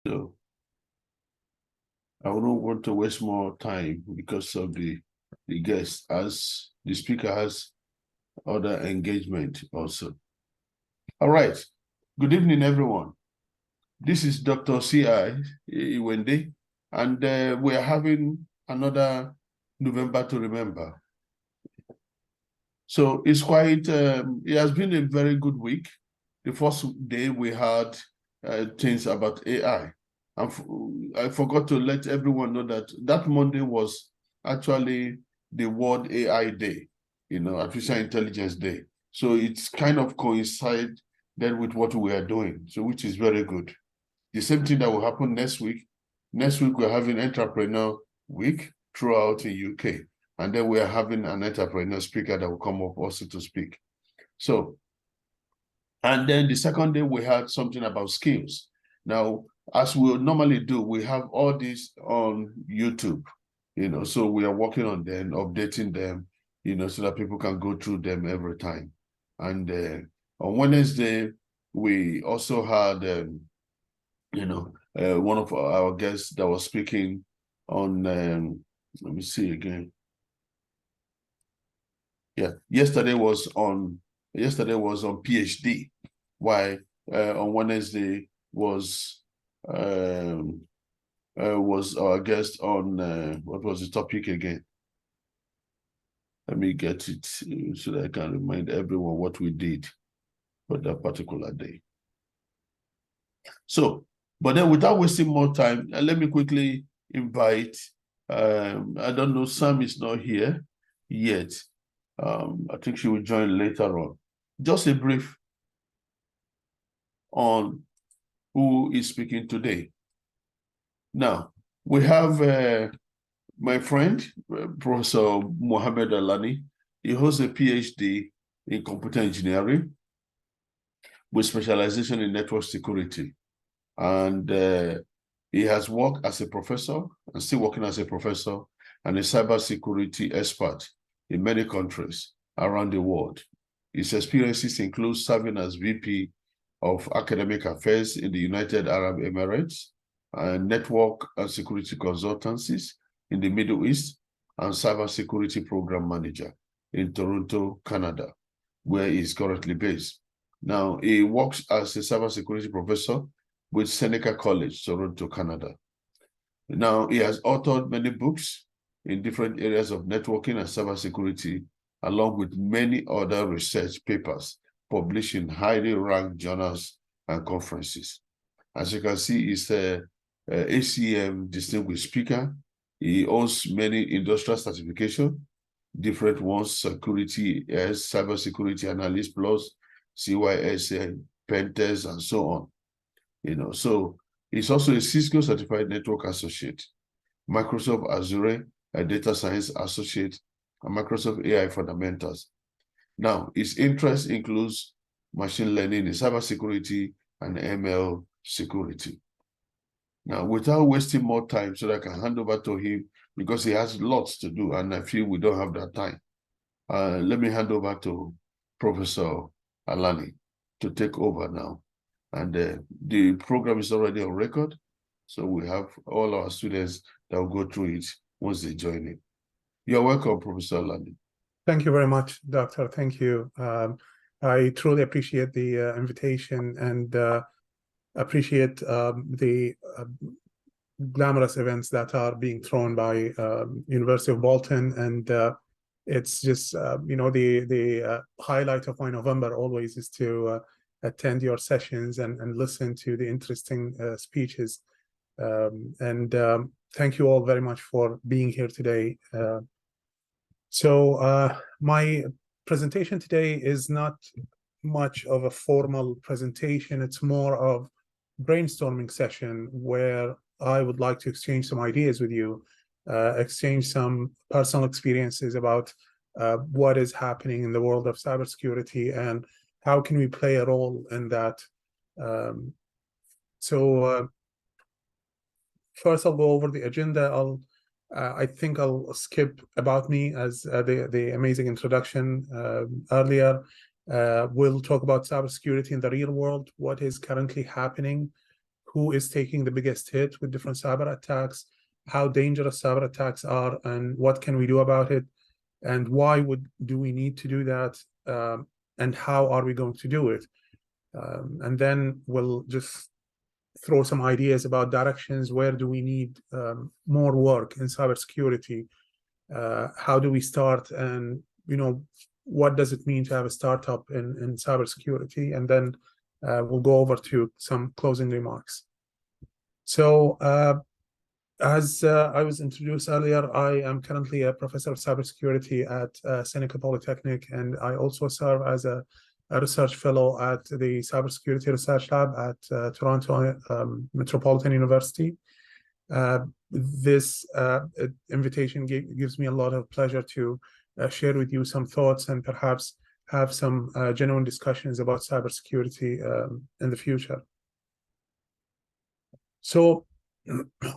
So I wouldn't want to waste more time because of the guest, as the speaker has other engagement also. All right. Good evening, everyone. This is Dr. C.I. Iwende, and we are having another November to Remember. So it's quite, it has been a very good week. The first day we had things about AI. I forgot to let everyone know that that Monday was actually the World AI Day, Artificial Intelligence Day. So it's kind of coincided with what we are doing, so which is very good. The same thing that will happen next week. Next week, we're having Entrepreneur Week throughout the UK. And then we are having an entrepreneur speaker that will come up also to speak. So, and then the second day, we had something about skills. Now, as we normally do, we have all this on YouTube, so we are working on them, updating them, so that people can go through them every time. And on Wednesday, we also had, one of our guests that was speaking on, let me see again. Yeah, yesterday was on PhD, while on Wednesday was our guest on what was the topic again? Let me get it so that I can remind everyone what we did for that particular day. So, but then without wasting more time, let me quickly invite, I don't know, Sam is not here yet. I think she will join later on. Just a brief on who is speaking today. Now, we have my friend, Professor Mohammed Alani. He holds a PhD in computer engineering with specialization in network security. And he has worked as a professor and still working as a professor and a cybersecurity expert in many countries around the world. His experiences include serving as VP of Academic Affairs in the United Arab Emirates and network and security consultancies in the Middle East and Cybersecurity Program Manager in Toronto, Canada, where he is currently based. Now, he works as a cybersecurity professor with Seneca College, Toronto, Canada. Now, he has authored many books in different areas of networking and cybersecurity, along with many other research papers published in highly ranked journals and conferences. As you can see, he's an ACM distinguished speaker. He owns many industrial certifications, different ones, security as Cybersecurity Analyst plus CYSA, PenTest, and so on. So he's also a Cisco Certified Network Associate, Microsoft Azure Data Science Associate, and Microsoft AI Fundamentals. Now, his interest includes machine learning in cybersecurity and ML security. Now, without wasting more time, so that I can hand over to him, because he has lots to do, and I feel we don't have that time. Let me hand over to Professor Alani to take over now. And the program is already on record, so we have all our students that will go through it once they join it. You're welcome, Professor Alani. Thank you very much, Doctor. Thank you. I truly appreciate the invitation and appreciate the glamorous events that are being thrown by University of Bolton, and it's just the highlight of my November always is to attend your sessions and listen to the interesting speeches. Thank you all very much for being here today. So my presentation today is not much of a formal presentation. It's more of brainstorming session where I would like to exchange some ideas with you, exchange some personal experiences about what is happening in the world of cybersecurity and how can we play a role in that. First, I'll go over the agenda. I think I'll skip about me as the amazing introduction earlier. We'll talk about cybersecurity in the real world, what is currently happening, who is taking the biggest hit with different cyber attacks, how dangerous cyber attacks are, and what can we do about it, and why do we need to do that, and how are we going to do it. And then we'll just throw some ideas about directions. Where do we need more work in cybersecurity? How do we start? And what does it mean to have a startup in cybersecurity? And then we'll go over to some closing remarks. So as I was introduced earlier, I am currently a professor of cybersecurity at Seneca Polytechnic, and I also serve as a research fellow at the Cybersecurity Research Lab at Toronto Metropolitan University. This invitation gives me a lot of pleasure to share with you some thoughts and perhaps have some genuine discussions about cybersecurity in the future. So,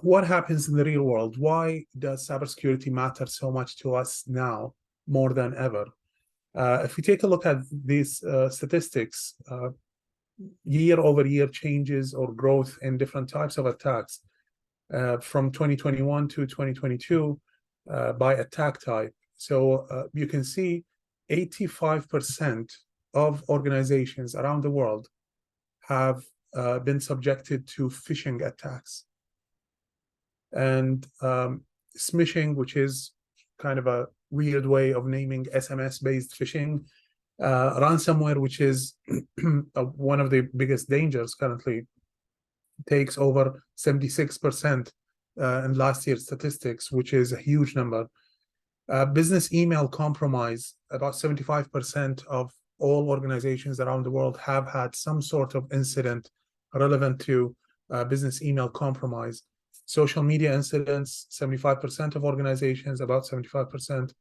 what happens in the real world? Why does cybersecurity matter so much to us now more than ever? If we take a look at these statistics, year-over-year changes or growth in different types of attacks from 2021 to 2022 by attack type. So you can see 85% of organizations around the world have been subjected to phishing attacks. And smishing, which is kind of a weird way of naming SMS-based phishing, ransomware, which is one of the biggest dangers currently, takes over 76% in last year's statistics, which is a huge number. Business email compromise, about 75% of all organizations around the world have had some sort of incident relevant to business email compromise. Social media incidents, 75% of organizations, about 75%.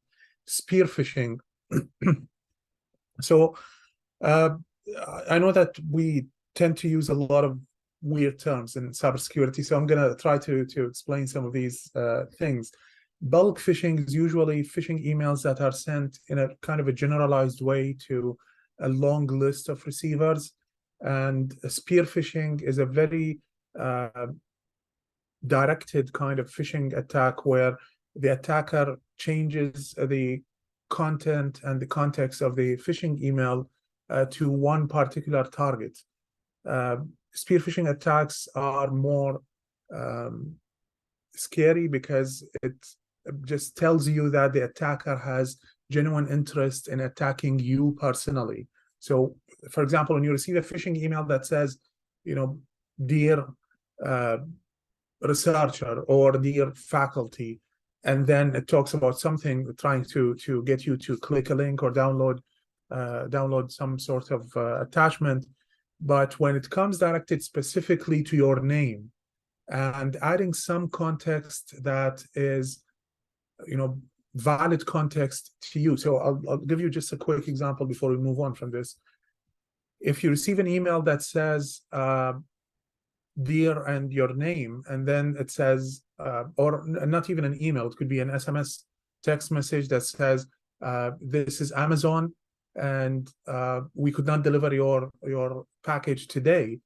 Spear phishing. So I know that we tend to use a lot of weird terms in cybersecurity, so I'm going to try to explain some of these things. Bulk phishing is usually phishing emails that are sent in a kind of a generalized way to a long list of receivers. And spear phishing is a very directed kind of phishing attack where the attacker changes the content and the context of the phishing email to one particular target. Spear phishing attacks are more scary because it just tells you that the attacker has genuine interest in attacking you personally. So, for example, when you receive a phishing email that says, dear researcher or dear faculty, and then it talks about something trying to get you to click a link or download some sort of attachment. But when it comes directed specifically to your name and adding some context that is, valid context to you. So I'll give you just a quick example before we move on from this. If you receive an email that says, dear and your name, and then it says, or not even an email, it could be an SMS text message that says, this is Amazon, and we could not deliver your package today.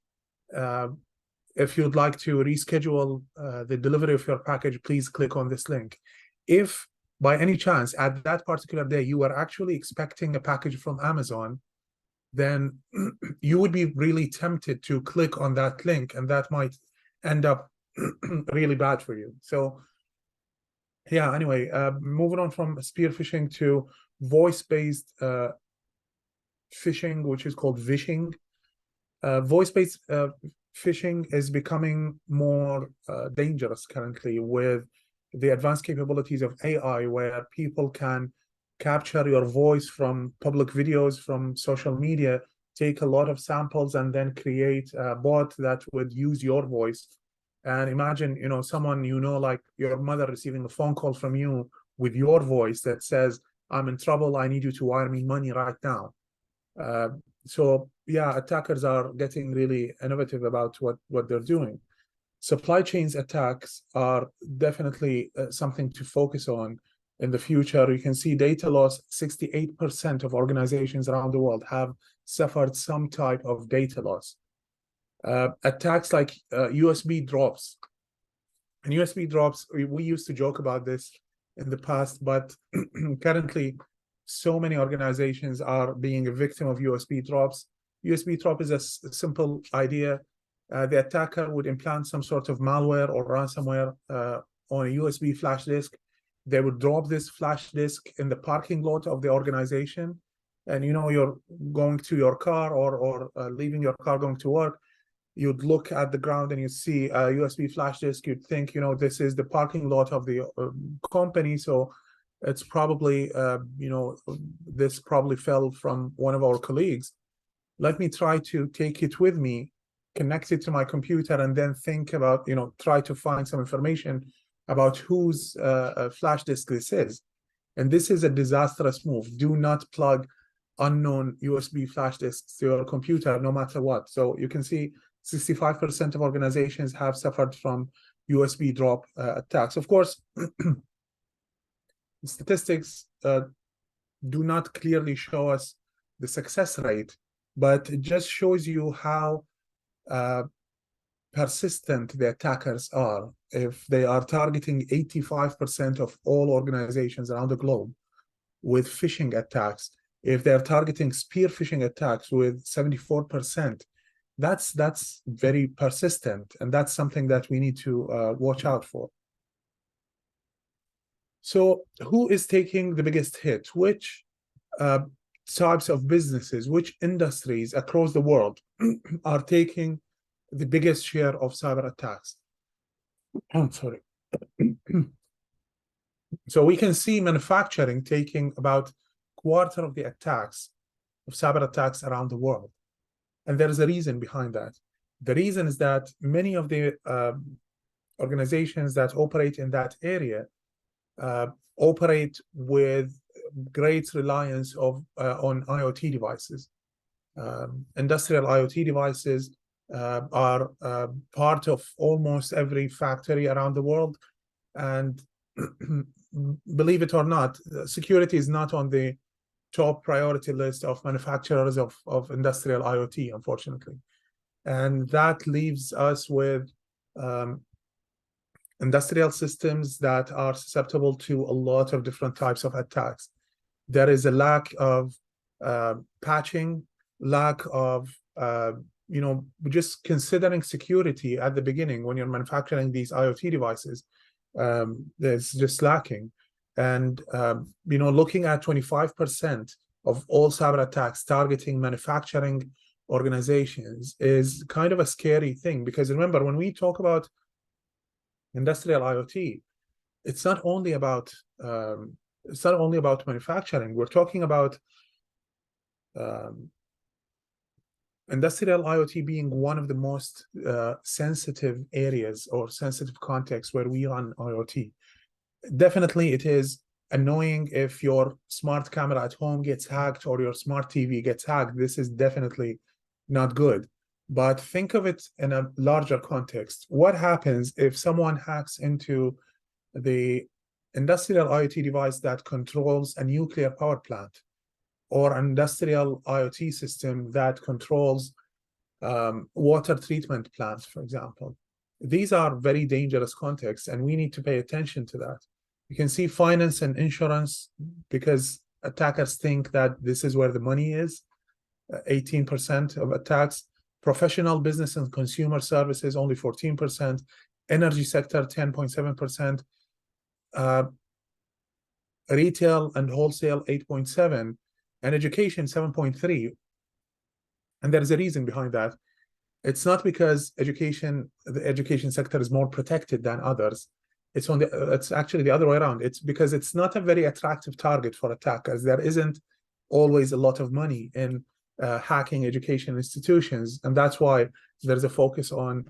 If you'd like to reschedule the delivery of your package, please click on this link. If by any chance at that particular day you were actually expecting a package from Amazon, then you would be really tempted to click on that link, and that might end up really bad for you. So yeah, anyway, moving on from spear phishing to voice-based phishing, which is called vishing. Voice-based phishing is becoming more dangerous currently with the advanced capabilities of AI, where people can capture your voice from public videos, from social media, take a lot of samples, and then create a bot that would use your voice. And imagine, someone, like your mother receiving a phone call from you with your voice that says, I'm in trouble, I need you to wire me money right now. So yeah, attackers are getting really innovative about what they're doing. Supply chains attacks are definitely something to focus on in the future. You can see data loss. 68% of organizations around the world have suffered some type of data loss. Attacks like USB drops. And USB drops, we used to joke about this in the past, but currently so many organizations are being a victim of USB drops. USB drop is a simple idea. The attacker would implant some sort of malware or ransomware on a USB flash disk. They would drop this flash disk in the parking lot of the organization. And you're going to your car or leaving your car going to work. You'd look at the ground and you see a USB flash disk. You'd think, this is the parking lot of the company. So it's probably, this probably fell from one of our colleagues. Let me try to take it with me, connect it to my computer, and then think about, try to find some information about whose flash disk this is. And this is a disastrous move. Do not plug unknown USB flash disks to your computer, no matter what. So you can see 65% of organizations have suffered from USB drop attacks. Of course, statistics do not clearly show us the success rate, but it just shows you how persistent the attackers are. If they are targeting 85% of all organizations around the globe with phishing attacks, if they're targeting spear phishing attacks with 74%, that's very persistent, and that's something that we need to watch out for. So who is taking the biggest hit? Which types of businesses, which industries across the world are taking the biggest share of cyber attacks? I'm sorry. So we can see manufacturing taking about a quarter of the attacks, of cyber attacks around the world. And there is a reason behind that. The reason is that many of the organizations that operate in that area operate with great reliance on IoT devices. Industrial IoT devices are part of almost every factory around the world. And believe it or not, security is not on the top priority list of manufacturers of industrial IoT, unfortunately. And that leaves us with industrial systems that are susceptible to a lot of different types of attacks. There is a lack of patching, lack of, just considering security at the beginning when you're manufacturing these IoT devices. There's just lacking. And, looking at 25% of all cyber attacks targeting manufacturing organizations is kind of a scary thing, because remember, when we talk about industrial IoT, it's not only about manufacturing. We're talking about industrial IoT being one of the most sensitive areas or sensitive contexts where we run IoT. Definitely, it is annoying if your smart camera at home gets hacked or your smart TV gets hacked. This is definitely not good. But think of it in a larger context. What happens if someone hacks into the industrial IoT device that controls a nuclear power plant, or an industrial IoT system that controls water treatment plants, for example? These are very dangerous contexts, and we need to pay attention to that. You can see finance and insurance, because attackers think that this is where the money is. 18% of attacks. Professional business and consumer services, only 14%. Energy sector, 10.7%. Retail and wholesale, 8.7%. And education, 7.3%. And there is a reason behind that. It's not because the education sector is more protected than others. It's actually the other way around. It's because it's not a very attractive target for attackers. There isn't always a lot of money in hacking education institutions, and that's why there's a focus on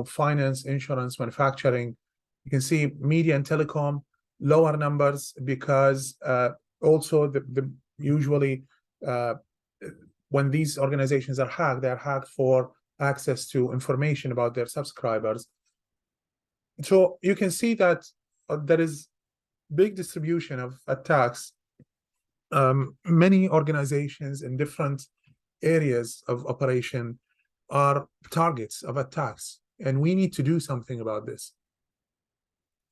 finance, insurance, manufacturing. You can see media and telecom, lower numbers, because also usually when these organizations are hacked, they're hacked for access to information about their subscribers. So you can see that there is big distribution of attacks. Many organizations in different areas of operation are targets of attacks, and we need to do something about this.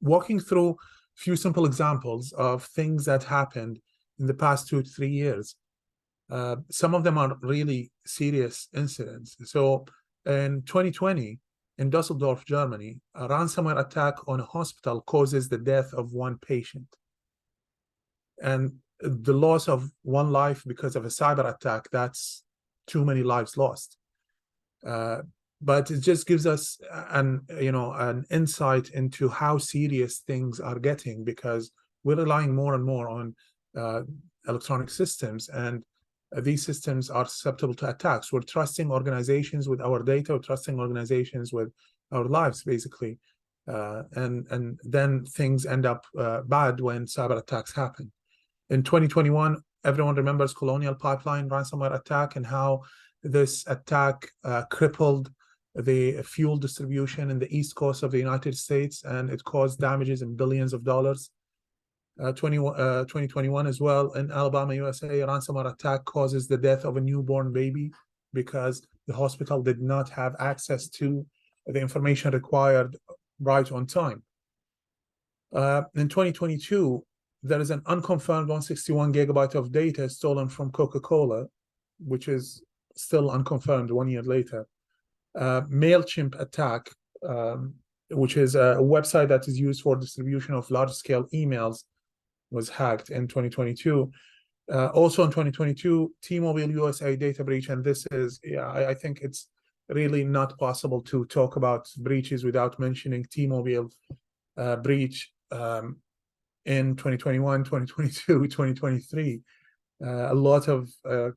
Walking through a few simple examples of things that happened in the past 2 to 3 years. Some of them are really serious incidents. So in 2020, in Dusseldorf, Germany, a ransomware attack on a hospital causes the death of one patient. And the loss of one life because of a cyber attack, that's too many lives lost. But it just gives us an insight into how serious things are getting, because we're relying more and more on electronic systems, and these systems are susceptible to attacks. We're trusting organizations with our data, we're trusting organizations with our lives, basically. And then things end up bad when cyber attacks happen. In 2021, everyone remembers Colonial Pipeline ransomware attack and how this attack crippled the fuel distribution in the East Coast of the United States, and it caused damages in billions of dollars. 2021 as well, in Alabama, USA, a ransomware attack causes the death of a newborn baby because the hospital did not have access to the information required right on time. In 2022, there is an unconfirmed 161 gigabyte of data stolen from Coca-Cola, which is still unconfirmed 1 year later. MailChimp attack, which is a website that is used for distribution of large-scale emails, was hacked in 2022. Also in 2022, T-Mobile USA data breach, and this is, I think it's really not possible to talk about breaches without mentioning T-Mobile breach in 2021, 2022, 2023. A lot of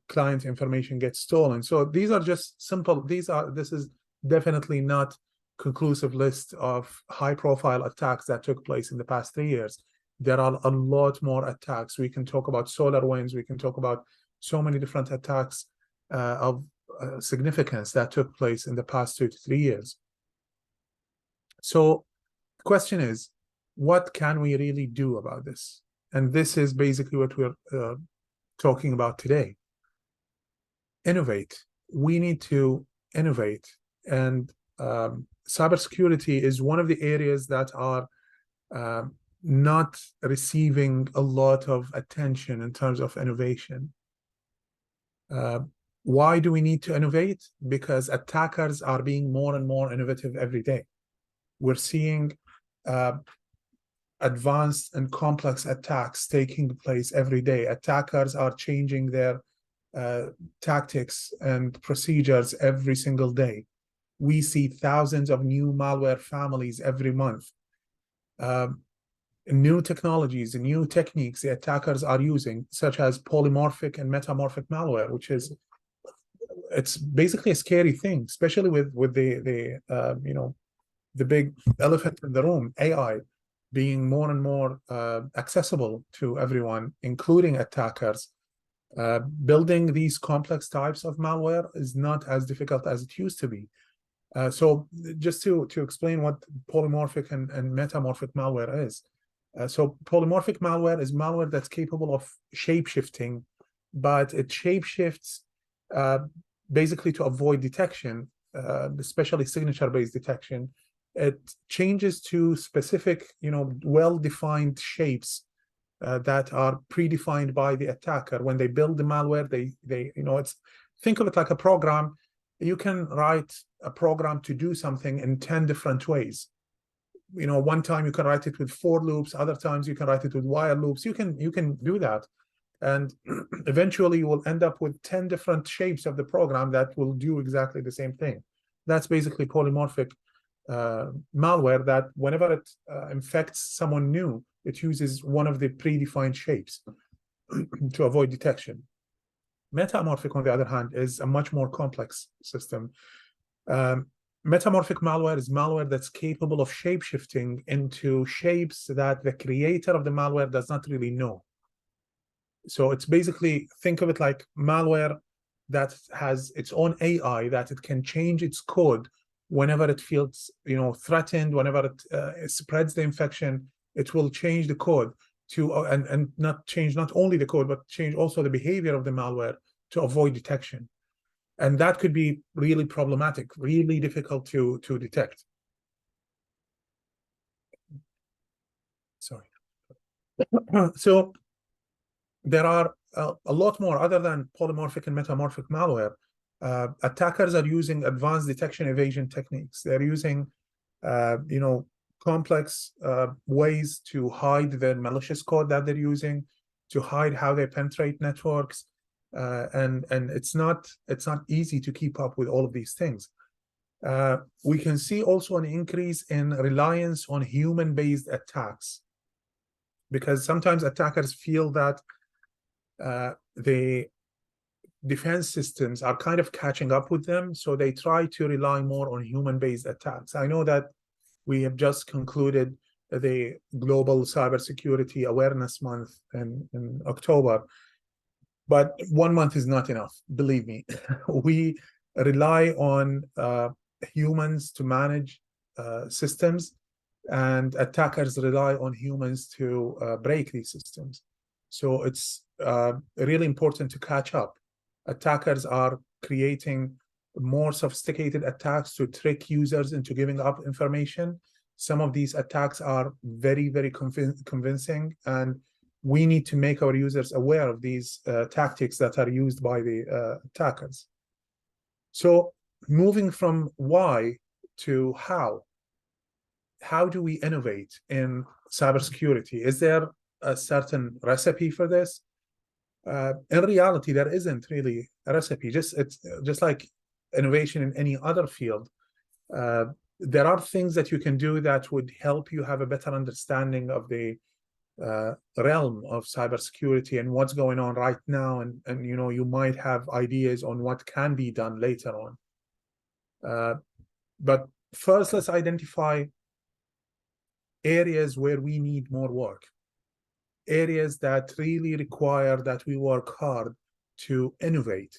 client information gets stolen. So these are just simple, this is definitely not conclusive list of high-profile attacks that took place in the past 3 years. There are a lot more attacks. We can talk about SolarWinds. We can talk about so many different attacks of significance that took place in the past 2 to 3 years. So the question is, what can we really do about this? And this is basically what we're talking about today. Innovate. We need to innovate. And cybersecurity is one of the areas that are not receiving a lot of attention in terms of innovation. Why do we need to innovate? Because attackers are being more and more innovative every day. We're seeing advanced and complex attacks taking place every day. Attackers are changing their tactics and procedures every single day. We see thousands of new malware families every month. New technologies and new techniques the attackers are using, such as polymorphic and metamorphic malware, which is, it's basically a scary thing, especially with the big elephant in the room, AI, being more and more accessible to everyone, including attackers. Building these complex types of malware is not as difficult as it used to be. So just to explain what polymorphic and metamorphic malware is. So polymorphic malware is malware that's capable of shape-shifting, but it shape-shifts basically to avoid detection, especially signature-based detection. It changes to specific, well-defined shapes that are predefined by the attacker. When they build the malware, think of it like a program. You can write a program to do something in 10 different ways. One time you can write it with for loops, other times you can write it with while loops. You can do that, and eventually you will end up with 10 different shapes of the program that will do exactly the same thing. That's basically polymorphic malware, that whenever it infects someone new, it uses one of the predefined shapes to avoid detection. Metamorphic, on the other hand, is a much more complex system. Metamorphic malware is malware that's capable of shape-shifting into shapes that the creator of the malware does not really know. So it's basically, think of it like malware that has its own AI, that it can change its code whenever it feels threatened, whenever it spreads the infection. It will change the code to and not change not only the code, but change also the behavior of the malware to avoid detection. And that could be really problematic, really difficult to detect. Sorry. So there are a lot more other than polymorphic and metamorphic malware. Attackers are using advanced detection evasion techniques. They're using, complex ways to hide the malicious code that they're using, to hide how they penetrate networks, and it's not easy to keep up with all of these things. We can see also an increase in reliance on human-based attacks, because sometimes attackers feel that the defense systems are kind of catching up with them, so they try to rely more on human-based attacks. I know that we have just concluded the Global Cybersecurity Awareness Month in October, but 1 month is not enough, believe me. We rely on humans to manage systems, and attackers rely on humans to break these systems. So it's really important to catch up. Attackers are creating more sophisticated attacks to trick users into giving up information. Some of these attacks are very, very convincing, and we need to make our users aware of these tactics that are used by the attackers. So moving from why to how do we innovate in cybersecurity? Is there a certain recipe for this? In reality, there isn't really a recipe. It's just like innovation in any other field. There are things that you can do that would help you have a better understanding of the realm of cybersecurity and what's going on right now, and you might have ideas on what can be done later on. But first, let's identify areas where we need more work, areas that really require that we work hard to innovate.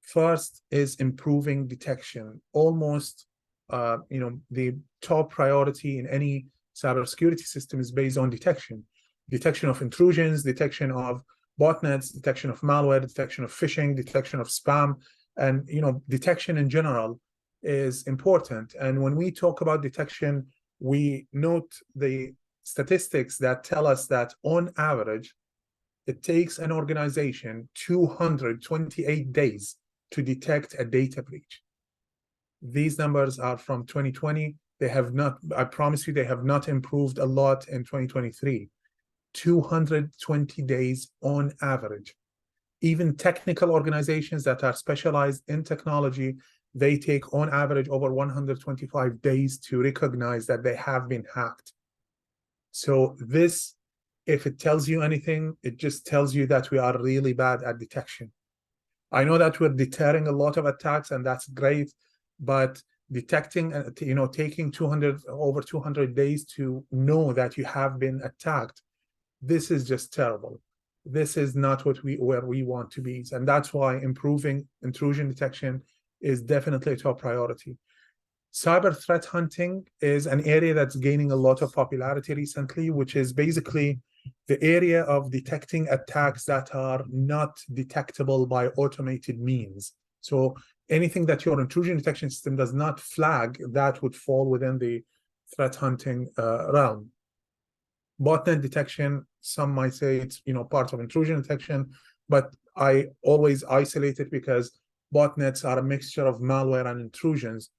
First is improving detection. Almost, the top priority in any cybersecurity system is based on detection. Detection of intrusions, detection of botnets, detection of malware, detection of phishing, detection of spam, and detection in general is important. And when we talk about detection, we note the statistics that tell us that on average, it takes an organization 228 days to detect a data breach. These numbers are from 2020. They have not, I promise you, they have not improved a lot in 2023. 220 days on average. Even technical organizations that are specialized in technology, they take on average over 125 days to recognize that they have been hacked. So this, if it tells you anything, it just tells you that we are really bad at detection. I know that we're deterring a lot of attacks, and that's great, but detecting, taking over 200 days to know that you have been attacked, this is just terrible. This is not where we want to be, and that's why improving intrusion detection is definitely a top priority. Cyber threat hunting is an area that's gaining a lot of popularity recently, which is basically the area of detecting attacks that are not detectable by automated means. So anything that your intrusion detection system does not flag, that would fall within the threat hunting realm. Botnet detection, some might say it's part of intrusion detection, but I always isolate it because botnets are a mixture of malware and intrusions.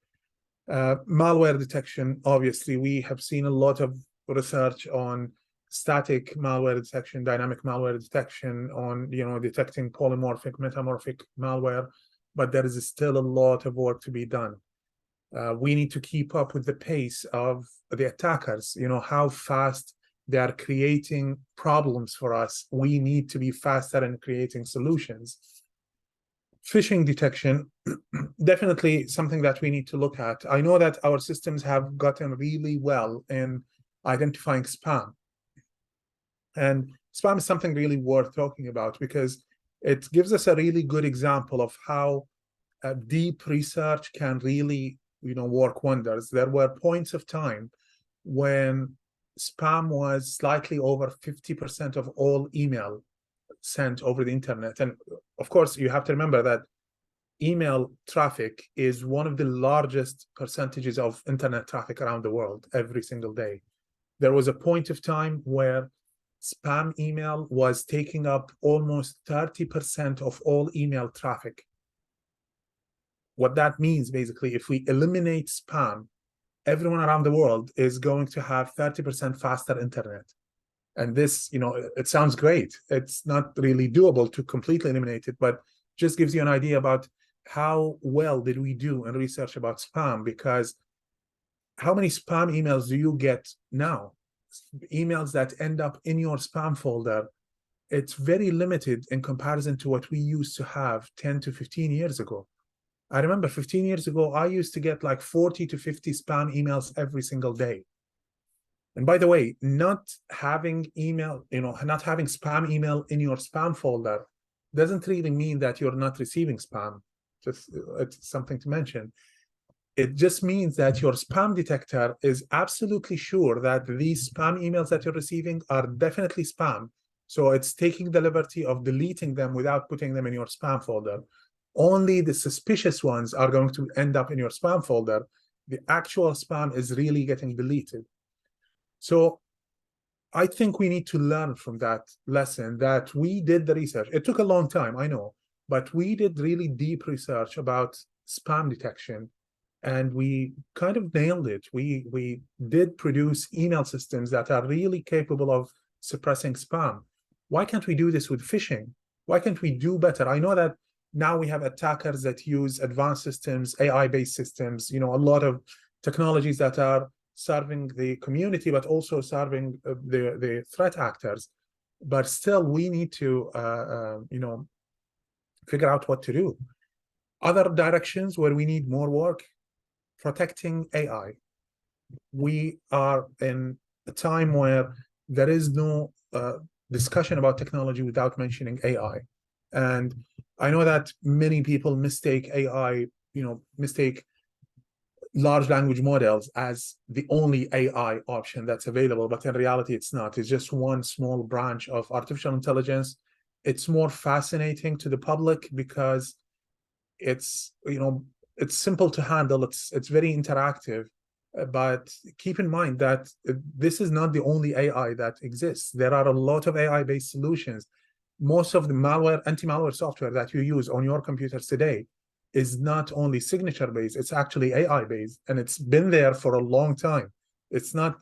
Malware detection, obviously, we have seen a lot of research on static malware detection, dynamic malware detection, on detecting polymorphic, metamorphic malware, but there is still a lot of work to be done. We need to keep up with the pace of the attackers, how fast they are creating problems for us. We need to be faster in creating solutions. Phishing detection, definitely something that we need to look at. I know that our systems have gotten really well in identifying spam. And spam is something really worth talking about because it gives us a really good example of how deep research can really, work wonders. There were points of time when spam was slightly over 50% of all email sent over the internet. And of course, you have to remember that email traffic is one of the largest percentages of internet traffic around the world every single day. There was a point of time where spam email was taking up almost 30% of all email traffic. What that means, basically, if we eliminate spam, everyone around the world is going to have 30% faster internet. And this, it sounds great. It's not really doable to completely eliminate it, but just gives you an idea about how well did we do in research about spam, because how many spam emails do you get now? Emails that end up in your spam folder, it's very limited in comparison to what we used to have 10 to 15 years ago. I remember 15 years ago, I used to get like 40 to 50 spam emails every single day. And by the way, not having email, not having spam email in your spam folder doesn't really mean that you're not receiving spam. Just it's something to mention. It just means that your spam detector is absolutely sure that these spam emails that you're receiving are definitely spam. So it's taking the liberty of deleting them without putting them in your spam folder. Only the suspicious ones are going to end up in your spam folder. The actual spam is really getting deleted. So I think we need to learn from that lesson that we did the research. It took a long time, I know, but we did really deep research about spam detection, and we kind of nailed it. We did produce email systems that are really capable of suppressing spam. Why can't we do this with phishing? Why can't we do better? I know that now we have attackers that use advanced systems, AI-based systems, a lot of technologies that are serving the community, but also serving the threat actors. But still, we need to, figure out what to do. Other directions where we need more work, protecting AI. We are in a time where there is no discussion about technology without mentioning AI. And I know that many people mistake AI, mistake large language models as the only AI option that's available, but in reality, it's not. It's just one small branch of artificial intelligence. It's more fascinating to the public because it's, it's simple to handle. It's very interactive, but keep in mind that this is not the only AI that exists. There are a lot of AI-based solutions. Most of the malware, anti-malware software that you use on your computers today is not only signature-based, it's actually AI-based, and it's been there for a long time. It's not,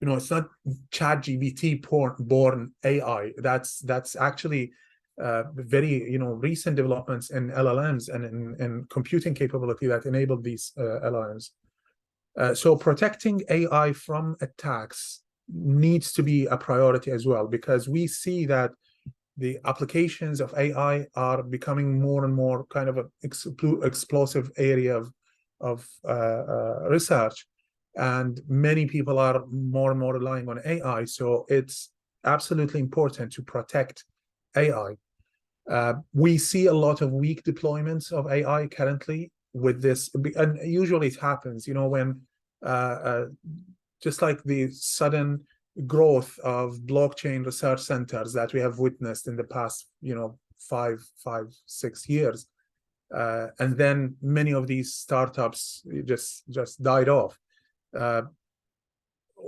it's not ChatGPT born AI. That's actually very, recent developments in LLMs and in computing capability that enable these LLMs. So protecting AI from attacks needs to be a priority as well, because we see that the applications of AI are becoming more and more kind of an explosive area of research, and many people are more and more relying on AI. So it's absolutely important to protect AI. We see a lot of weak deployments of AI currently with this, and usually it happens, when just like the sudden growth of blockchain research centers that we have witnessed in the past, 5-6 years, and then many of these startups just died off.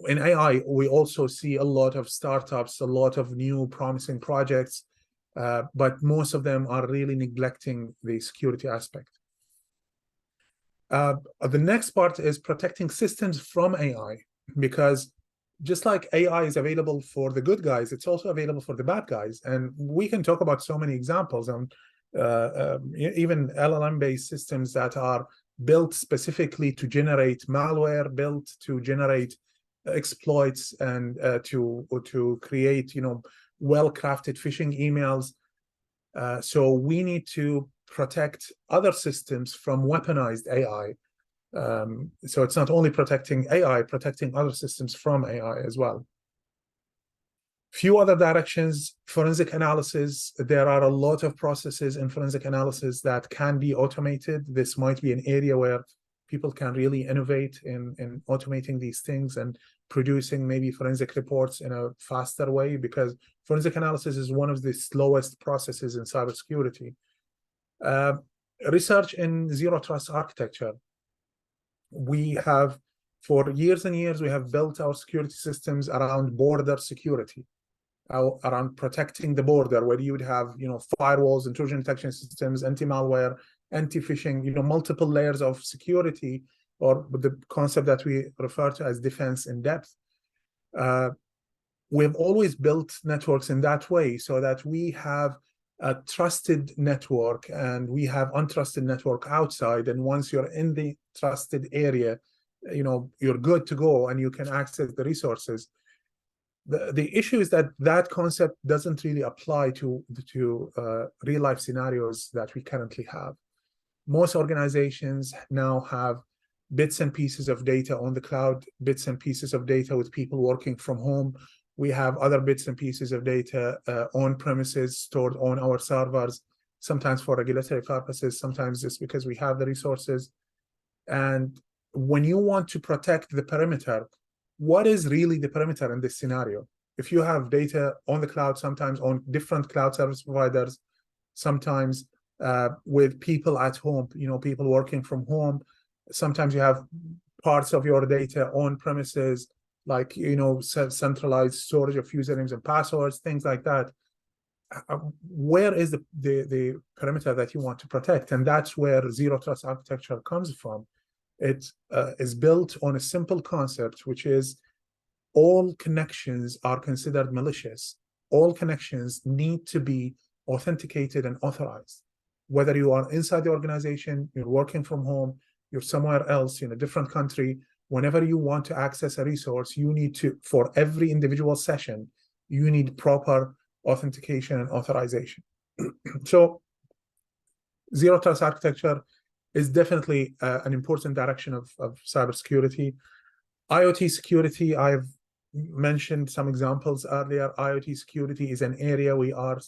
In AI, we also see a lot of startups, a lot of new promising projects, but most of them are really neglecting the security aspect. The next part is protecting systems from AI, because just like AI is available for the good guys, it's also available for the bad guys. And we can talk about so many examples, and even LLM-based systems that are built specifically to generate malware, built to generate exploits, and to create, well-crafted phishing emails. So we need to protect other systems from weaponized AI. So it's not only protecting AI, protecting other systems from AI as well. Few other directions, forensic analysis. There are a lot of processes in forensic analysis that can be automated. This might be an area where people can really innovate in automating these things and producing maybe forensic reports in a faster way, because forensic analysis is one of the slowest processes in cybersecurity. research in zero trust architecture. We have, for years and years, we have built our security systems around border security, around protecting the border, where you would have, firewalls, intrusion detection systems, anti-malware, anti-phishing, multiple layers of security, or the concept that we refer to as defense in depth. We've always built networks in that way, so that we have a trusted network and we have untrusted network outside. And once you're in the trusted area, you're good to go and you can access the resources. The issue is that that concept doesn't really apply to real life scenarios that we currently have. Most organizations now have bits and pieces of data on the cloud, bits and pieces of data with people working from home. We have other bits and pieces of data on premises, stored on our servers, sometimes for regulatory purposes, sometimes just because we have the resources. And when you want to protect the perimeter, what is really the perimeter in this scenario? If you have data on the cloud, sometimes on different cloud service providers, sometimes with people at home, people working from home, sometimes you have parts of your data on premises, like, centralized storage of usernames and passwords, things like that. Where is the perimeter that you want to protect? And that's where zero trust architecture comes from. It is built on a simple concept, which is all connections are considered malicious. All connections need to be authenticated and authorized. Whether you are inside the organization, you're working from home, you're somewhere else in a different country, whenever you want to access a resource, you need to, for every individual session, you need proper authentication and authorization. So zero trust architecture is definitely an important direction of cybersecurity. IoT security, I've mentioned some examples earlier. IoT security is an area we are,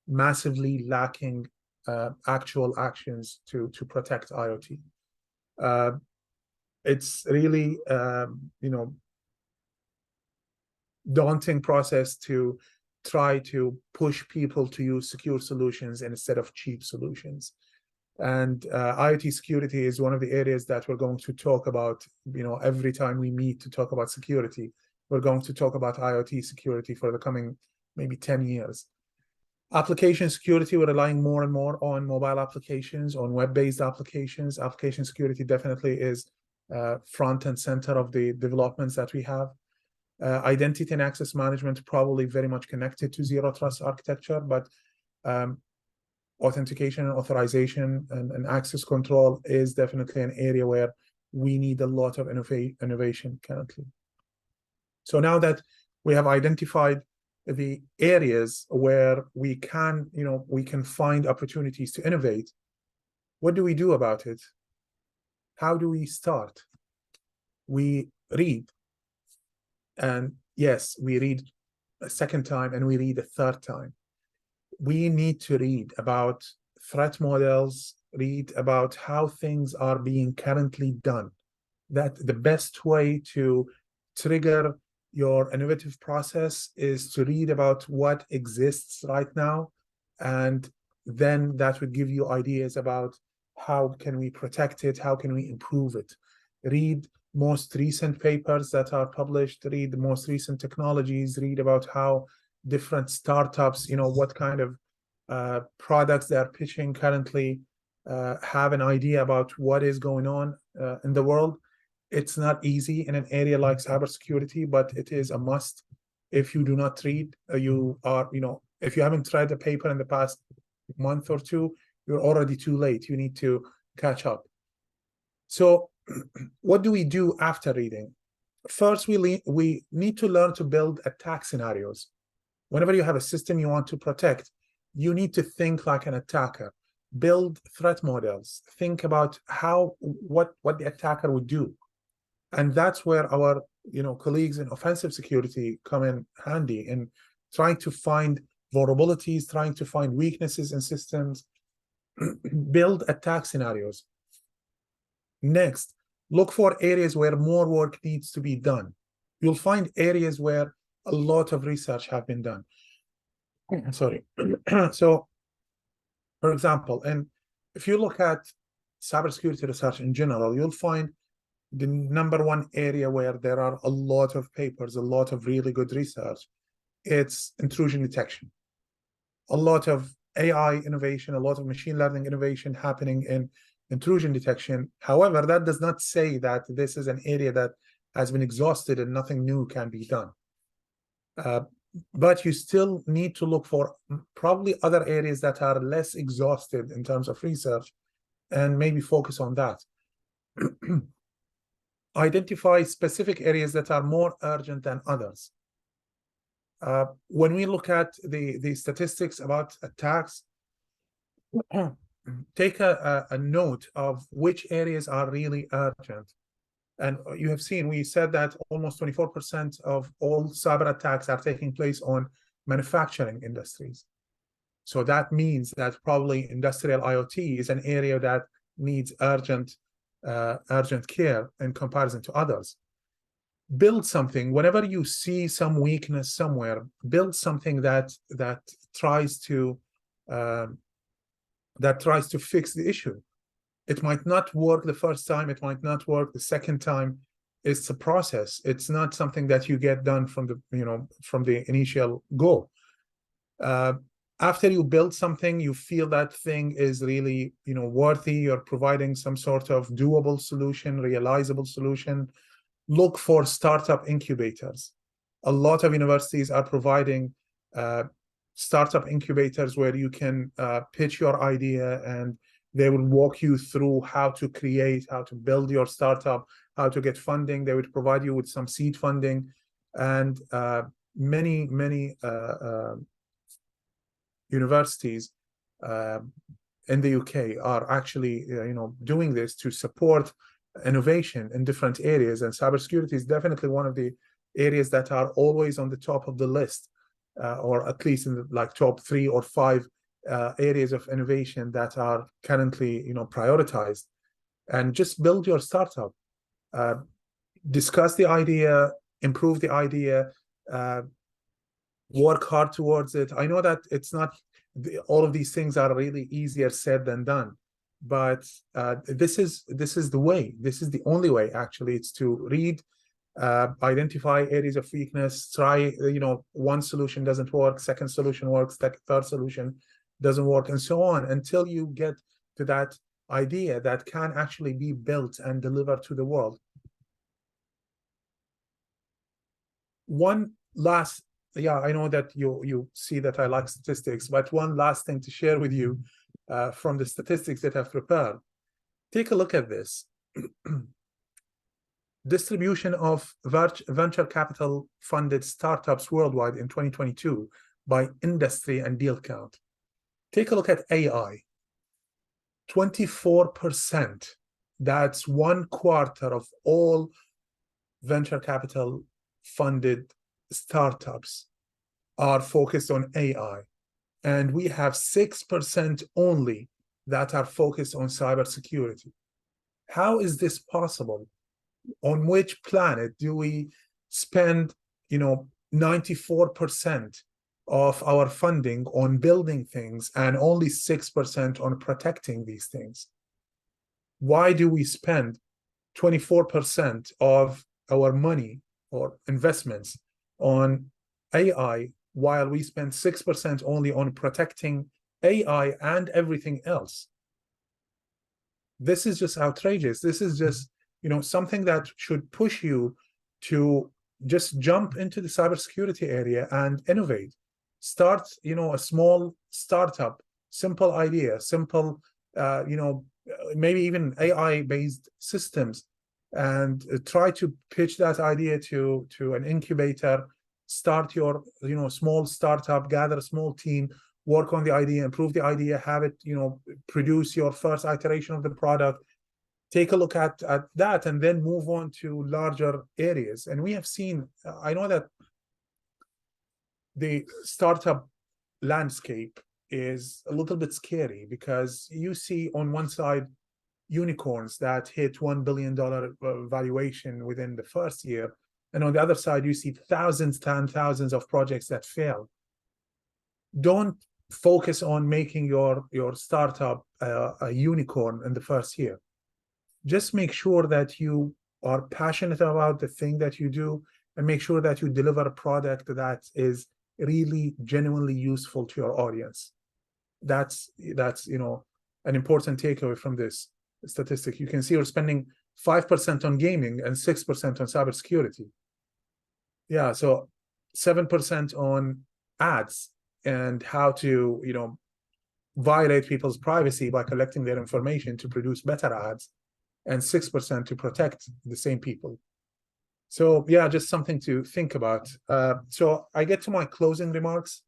massively lacking actual actions to protect IoT. It's really, daunting process to try to push people to use secure solutions instead of cheap solutions. And IoT security is one of the areas that we're going to talk about, every time we meet to talk about security. We're going to talk about IoT security for the coming maybe 10 years. Application security, we're relying more and more on mobile applications, on web-based applications. Application security definitely is front and center of the developments that we have. Identity and access management, probably very much connected to zero trust architecture, but authentication and authorization and access control is definitely an area where we need a lot of innovation currently. So now that we have identified the areas where we can find opportunities to innovate, what do we do about it? How do we start? We read. And yes, we read a second time and we read a third time. We need to read about threat models, read about how things are being currently done. That the best way to trigger your innovative process is to read about what exists right now, and then that would give you ideas about how can we protect it, how can we improve it. Read most recent papers that are published, read the most recent technologies, read about how different startups, what kind of products they're pitching currently, have an idea about what is going on in the world. It's not easy in an area like cybersecurity, but it is a must. If you do not read, if you haven't read a paper in the past month or two, you're already too late. You need to catch up. So what do we do after reading? First, we need to learn to build attack scenarios. Whenever you have a system you want to protect, you need to think like an attacker. Build threat models. Think about what the attacker would do. And that's where our colleagues in offensive security come in handy, in trying to find vulnerabilities, trying to find weaknesses in systems. Build attack scenarios. Next, look for areas where more work needs to be done. You'll find areas where a lot of research have been done. Sorry. So, for example, if you look at cybersecurity research in general, you'll find the number one area where there are a lot of papers, a lot of really good research, it's intrusion detection. A lot of AI innovation, a lot of machine learning innovation happening in intrusion detection. However, that does not say that this is an area that has been exhausted and nothing new can be done. But you still need to look for probably other areas that are less exhausted in terms of research and maybe focus on that. Identify specific areas that are more urgent than others. When we look at the statistics about attacks, take a note of which areas are really urgent. And you have seen, we said that almost 24% of all cyber attacks are taking place on manufacturing industries. So that means that probably industrial IoT is an area that needs urgent care in comparison to others. Build something. Whenever you see some weakness somewhere, build something that tries to fix the issue. It might not work the first time, it might not work the second time. It's a process. It's not something that you get done from the initial go. After you build something, you feel that thing is really worthy, you're providing some sort of doable solution, realizable solution. Look for startup incubators. A lot of universities are providing startup incubators where you can pitch your idea, and they will walk you through how to create, how to build your startup, how to get funding. They would provide you with some seed funding, and many universities in the UK are actually doing this to support innovation in different areas. And cybersecurity is definitely one of the areas that are always on the top of the list, or at least in the top 3 or 5 areas of innovation that are currently prioritized. And just build your startup, discuss the idea, improve the idea, work hard towards it. I know that it's not all of these things are really easier said than done, but this is the way. This is the only way, actually. It's to read, identify areas of weakness, try, one solution doesn't work, second solution works, third solution doesn't work, and so on, until you get to that idea that can actually be built and delivered to the world. One last, I know that you see that I like statistics, but one last thing to share with you from the statistics that I've prepared. Take a look at this. Distribution of venture capital funded startups worldwide in 2022 by industry and deal count. Take a look at AI. 24%. That's 1/4 of all venture capital funded startups are focused on AI. And we have 6% only that are focused on cybersecurity. How is this possible? On which planet do we spend 94% of our funding on building things and only 6% on protecting these things? Why do we spend 24% of our money or investments on AI while we spend 6% only on protecting AI and everything else? This is just outrageous. This is just something that should push you to just jump into the cybersecurity area and innovate. Start, a small startup, simple idea, simple, maybe even AI-based systems, and try to pitch that idea to an incubator. Start your, small startup, gather a small team, work on the idea, improve the idea, have it, produce your first iteration of the product. Take a look at that, and then move on to larger areas. And we have seen, I know that the startup landscape is a little bit scary, because you see on one side unicorns that hit $1 billion valuation within the first year, and on the other side you see thousands and thousands of projects that fail. Don't focus on making your startup a unicorn in the first year. Just make sure that you are passionate about the thing that you do, and make sure that you deliver a product that is really genuinely useful to your audience. That's an important takeaway from this statistic. You can see we're spending 5% on gaming and 6% on cybersecurity. Yeah, so 7% on ads and how to violate people's privacy by collecting their information to produce better ads, and 6% to protect the same people. So yeah, just something to think about. So I get to my closing remarks.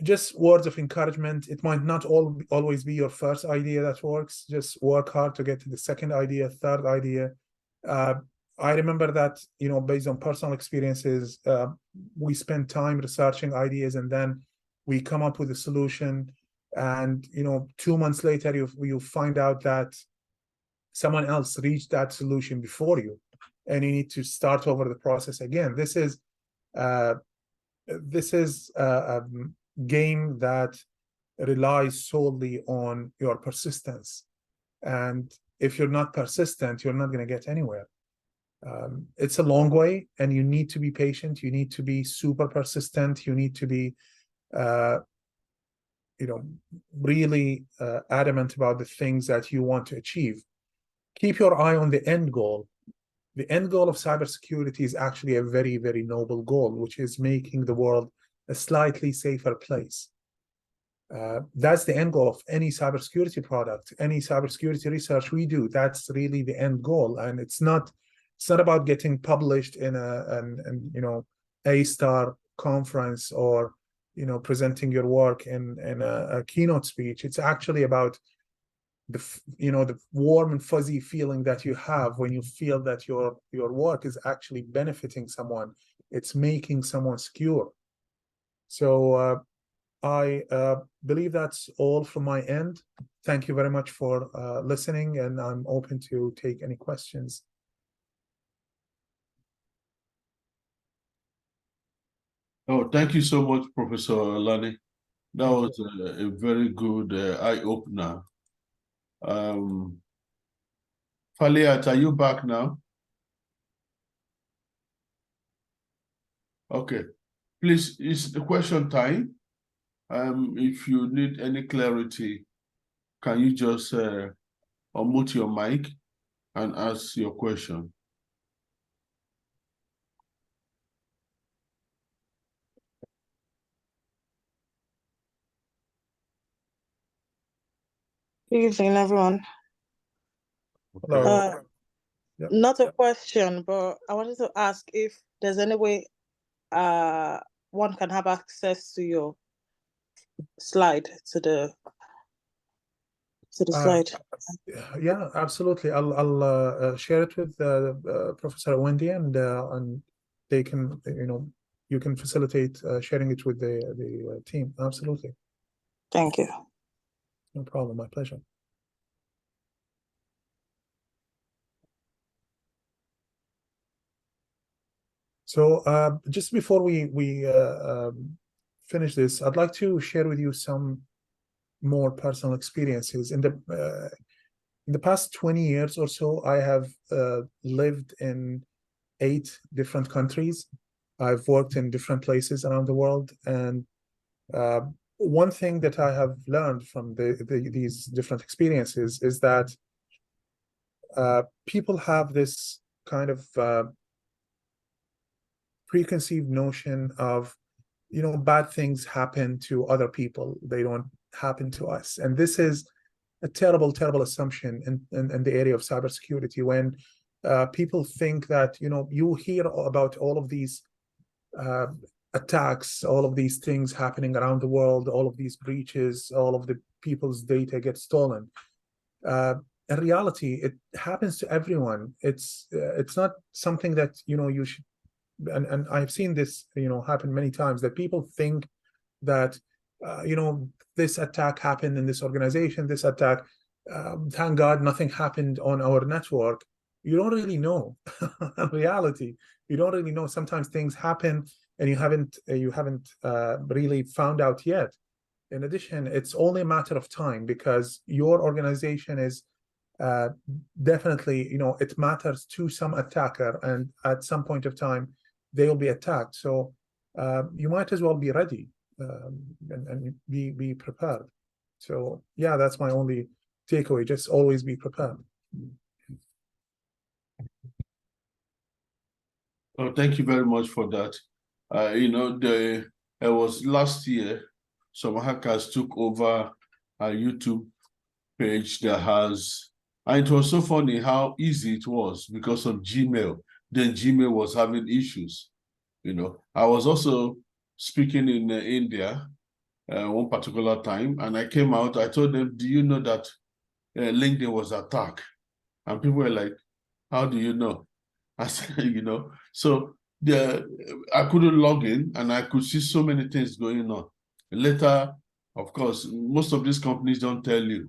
Just words of encouragement. It might not always be your first idea that works. Just work hard to get to the second idea, third idea. I remember that, based on personal experiences, we spend time researching ideas, and then we come up with a solution. And 2 months later, you find out that someone else reached that solution before you, and you need to start over the process again. This is a game that relies solely on your persistence, and if you're not persistent, you're not going to get anywhere. It's a long way, and you need to be patient. You need to be super persistent. You need to be really adamant about the things that you want to achieve. Keep your eye on the end goal. The end goal of cybersecurity is actually a very, very noble goal, which is making the world a slightly safer place. That's the end goal of any cybersecurity product, any cybersecurity research we do. That's really the end goal, and it's not about getting published in an A-star conference, or presenting your work in a keynote speech. It's actually about the warm and fuzzy feeling that you have when you feel that your work is actually benefiting someone. It's making someone secure. So I believe that's all from my end. Thank you very much for listening, and I'm open to take any questions. Oh, thank you so much, Professor Alani. That was a very good eye-opener. Faliat, are you back now? Okay. Please, it's the question time. If you need any clarity, can you just unmute your mic and ask your question? Good evening, everyone. Hello. Yep. Not a question, but I wanted to ask if there's any way one can have access to your slide, to the slide. Yeah, absolutely. I'll share it with Professor Wendy, and they can, you can facilitate sharing it with the team. Absolutely. Thank you. No problem. My pleasure. So just before we finish this, I'd like to share with you some more personal experiences. In the past 20 years or so, I have lived in 8 different countries. I've worked in different places around the world, and one thing that I have learned from these different experiences is that people have this kind of preconceived notion of, bad things happen to other people. They don't happen to us. And this is a terrible, terrible assumption in the area of cybersecurity, when people think that, you hear about all of these attacks, all of these things happening around the world, all of these breaches, all of the people's data get stolen. In reality, it happens to everyone. It's not something that, you should, and I've seen this, happen many times, that people think that, this attack happened in this organization, this attack, thank God nothing happened on our network. You don't really know. In reality, you don't really know. Sometimes things happen and you haven't really found out yet. In addition, it's only a matter of time because your organization is definitely, it matters to some attacker, and at some point of time, they will be attacked. So you might as well be ready and be prepared. So yeah, that's my only takeaway. Just always be prepared. Oh, thank you very much for that. It was last year, some hackers took over a YouTube page that has, and it was so funny how easy it was because of Gmail. Then Gmail was having issues. I was also speaking in India one particular time, and I came out, I told them, do you know that LinkedIn was attacked? And people were like, how do you know? I said, so I couldn't log in, and I could see so many things going on. Later, of course, most of these companies don't tell you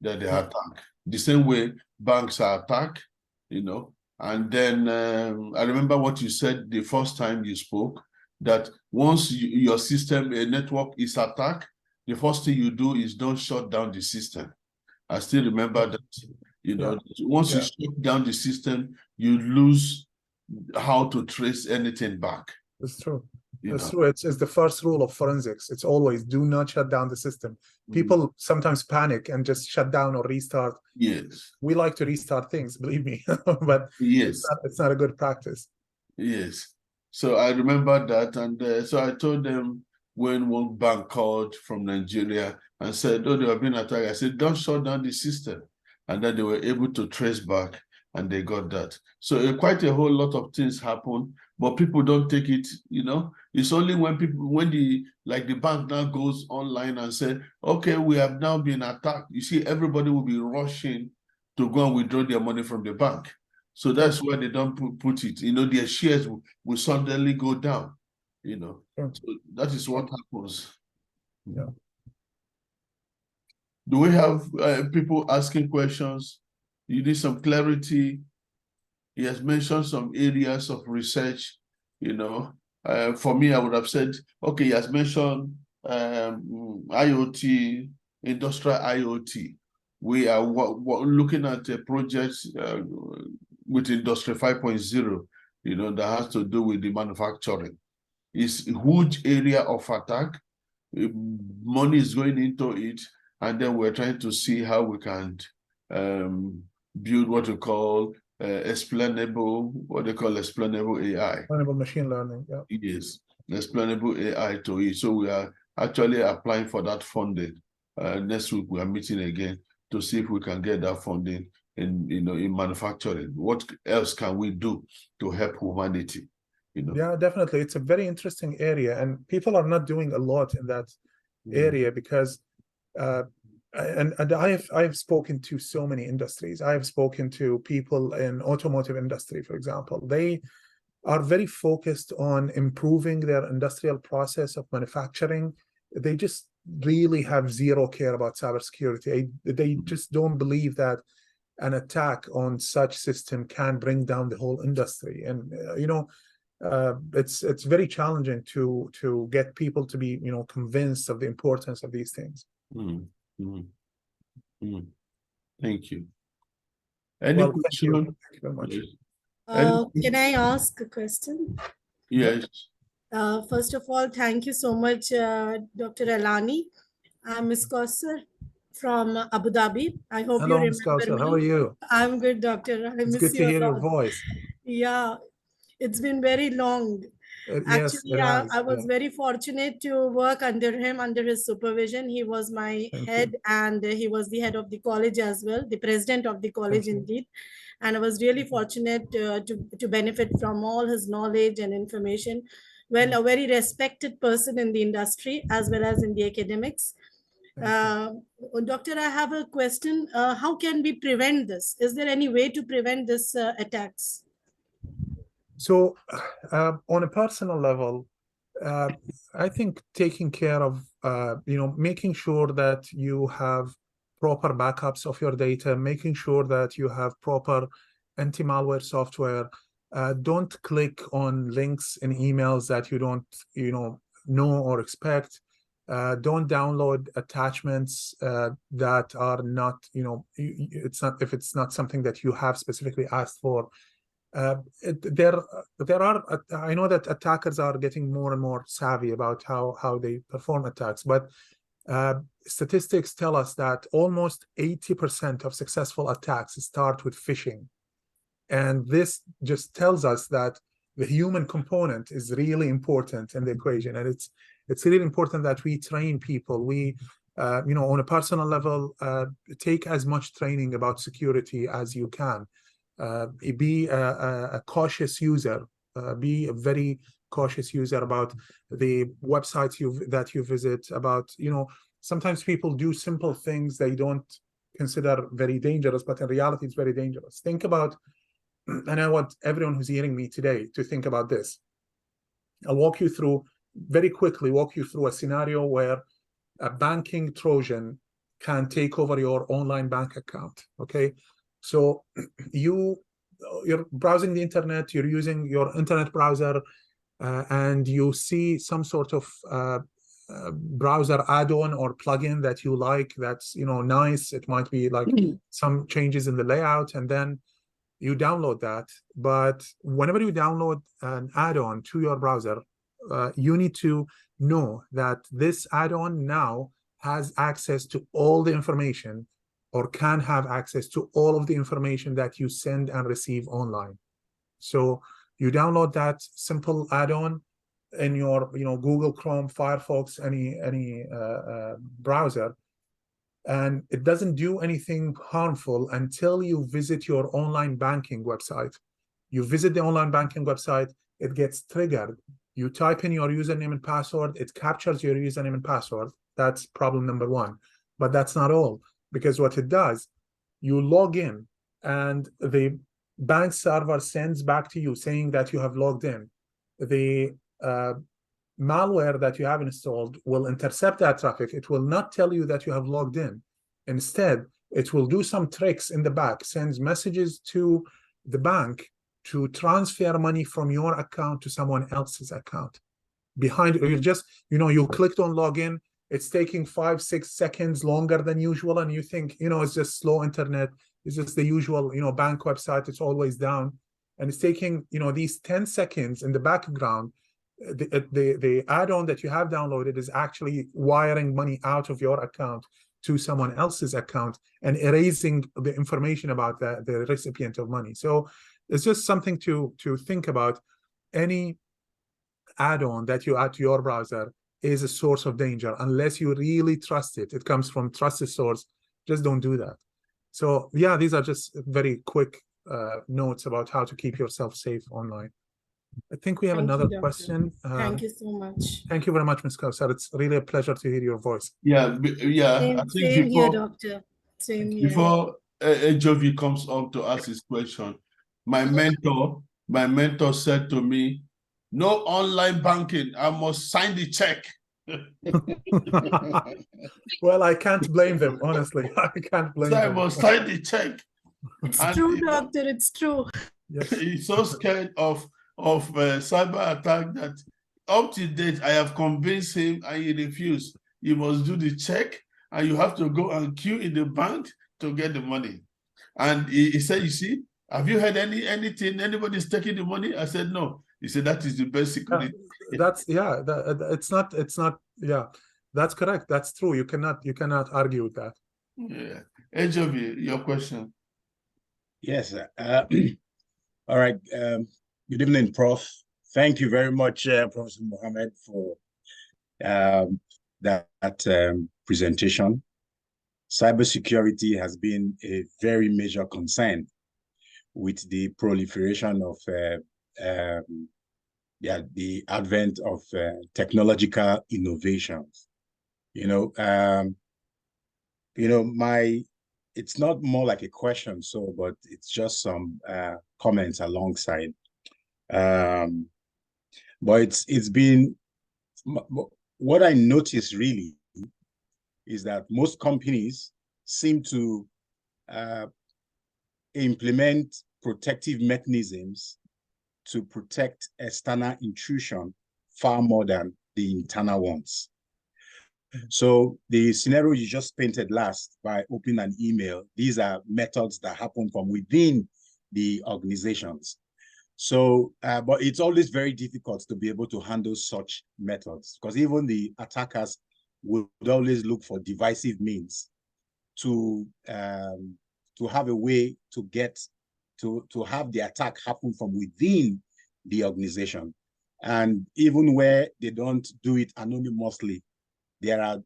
that they are attacked. The same way banks are attacked, And then I remember what you said the first time you spoke, that once your system, a network is attacked, the first thing you do is don't shut down the system. I still remember that, once you shut down the system, you lose how to trace anything back. It's true. It's true. It's the first rule of forensics. It's always do not shut down the system. People sometimes panic and just shut down or restart. Yes. We like to restart things, believe me, but yes, it's not a good practice. Yes. So I remember that. And so I told them when one bank called from Nigeria and said, oh, they were being attacked. I said, don't shut down the system. And then they were able to trace back, and they got that. So quite a whole lot of things happen, but people don't take it, It's only when the bank now goes online and said, okay, we have now been attacked. You see, everybody will be rushing to go and withdraw their money from the bank. So that's why they don't put it. Their shares will suddenly go down, So that is what happens. Yeah. Do we have people asking questions? You need some clarity. He has mentioned some areas of research, For me, I would have said, okay, he has mentioned IoT, industrial IoT. We are looking at a project with Industry 5.0, that has to do with the manufacturing. It's a huge area of attack. Money is going into it, and then we're trying to see how we can build what we call explainable AI. Explainable machine learning, yeah. Yes, explainable AI to it. So we are actually applying for that funding. Next week we are meeting again to see if we can get that funding in manufacturing. What else can we do to help humanity? Yeah, definitely. It's a very interesting area, and people are not doing a lot in that area because and I've spoken to so many industries. I've spoken to people in automotive industry, for example. They are very focused on improving their industrial process of manufacturing. They just really have zero care about cybersecurity. They just don't believe that an attack on such system can bring down the whole industry. And it's very challenging to get people to be convinced of the importance of these things. Thank you. Any question? Thank you very much. Can I ask a question? Yes. First of all, thank you so much, Dr. Alani. I'm Ms. Kausar from Abu Dhabi. I hope you remember me. How are you? I'm good, Doctor. It's good to hear your voice. Yeah, it's been very long. Actually, I was very fortunate to work under him, under his supervision. He was my head, and he was the head of the college as well, the president of the college indeed. And I was really fortunate to benefit from all his knowledge and information. Well, a very respected person in the industry as well as in the academics. Doctor, I have a question. How can we prevent this? Is there any way to prevent this attacks? So on a personal level, I think taking care of, making sure that you have proper backups of your data, making sure that you have proper anti-malware software. Don't click on links in emails that you don't, know or expect. Don't download attachments that are not, it's not, if it's not something that you have specifically asked for. There are, I know that attackers are getting more and more savvy about how they perform attacks, but statistics tell us that almost 80% of successful attacks start with phishing. And this just tells us that the human component is really important in the equation. And it's really important that we train people. We, on a personal level, take as much training about security as you can. Be a cautious user. Be a very cautious user about the websites that you visit. About, sometimes people do simple things they don't consider very dangerous, but in reality, it's very dangerous. Think about, and I want everyone who's hearing me today to think about this. I'll very quickly walk you through a scenario where a banking Trojan can take over your online bank account, okay? So you're browsing the internet, you're using your internet browser, and you see some sort of browser add-on or plugin that you like, that's nice. It might be like some changes in the layout, and then you download that. But whenever you download an add-on to your browser, you need to know that this add-on now has access to all the information, or can have access to all of the information that you send and receive online. So you download that simple add-on in your Google Chrome, Firefox, any browser, and it doesn't do anything harmful until you visit your online banking website. You visit the online banking website, it gets triggered. You type in your username and password, it captures your username and password. That's problem number one. But that's not all, because what it does, you log in and the bank server sends back to you saying that you have logged in. The malware that you have installed will intercept that traffic. It will not tell you that you have logged in. Instead, it will do some tricks in the back, sends messages to the bank to transfer money from your account to someone else's account. You clicked on login, it's taking 5-6 seconds longer than usual, and you think, it's just slow internet, it's just the usual, bank website, it's always down. And it's taking, these 10 seconds in the background. The add-on that you have downloaded is actually wiring money out of your account to someone else's account and erasing the information about the recipient of money. So it's just something to think about. Any add-on that you add to your browser is a source of danger unless you really trust it. It comes from trusted source. Just don't do that. So yeah, these are just very quick notes about how to keep yourself safe online. I think we have another question. Thank you so much. Thank you very much, Ms. Kausar. It's really a pleasure to hear your voice. Yeah. Same here, doctor. Same here. Before Jovi comes up to ask his question, my mentor said to me, "No online banking. I must sign the check." Well, I can't blame them, honestly. I can't blame them. I must sign the check. It's true, doctor. It's true. Yes. He's so scared of cyber attack that up to date I have convinced him, and he refused. You must do the check, and you have to go and queue in the bank to get the money. And he said, "You see, have you heard anything? Anybody's taking the money?" I said, "No." He said, "That is the best security." It's not. Yeah, that's correct. That's true. You cannot argue with that. Yeah. Jovi, your question. Yes. All right. Good evening, Prof. Thank you very much, Professor Mohammed, for that presentation. Cybersecurity has been a very major concern with the proliferation of the advent of technological innovations. It's not more like a question, but it's just some comments alongside. But it's been, what I noticed really is that most companies seem to implement protective mechanisms to protect external intrusion far more than the internal ones. So the scenario you just painted last by opening an email, these are methods that happen from within the organizations. So, but it's always very difficult to be able to handle such methods because even the attackers would always look for divisive means to have a way to get to have the attack happen from within the organization. And even where they don't do it anonymously, there are